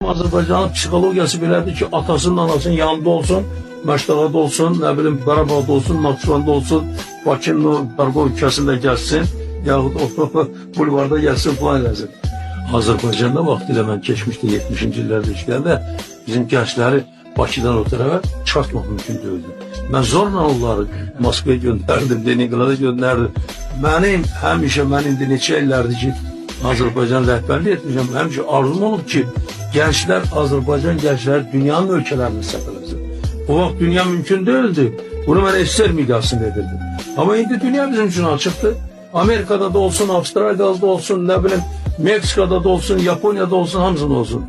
Azərbaycanın psixologiyası belədir ki, atasının, anasının yanında olsun, Məştəqada olsun, nə bilim, Qarabağda olsun, Naxçıvanda olsun, Bakının o Qarabağ ülkəsində gəlsin, yaxud o bulvarda gəlsin falan eləsin. Azərbaycanda vaxtilə mən keçmişdə 70-ci illərdə işlərdə bizim gəncləri Bakıdan o tərəfə çıxartmaq mümkün deyildi. Mən zorla onları Moskvaya göndərdim, Leningrada göndərdim. Mənim həmişə, mən indi neçə illərdir ki, Azərbaycan rəhbərlik etmişəm, həmişə arzum olub ki, gençler, Azərbaycan gençləri dünyanın ölkələrini səfər etsin. O vaxt dünya mümkün değildi. Bunu mən SSR miqyasında edirdim. Ama indi dünya bizim için açıktı. Amerika'da da olsun, Avustralya'da da olsun, ne bileyim, Meksika'da da olsun, Japonya'da olsun, hamısında olsun.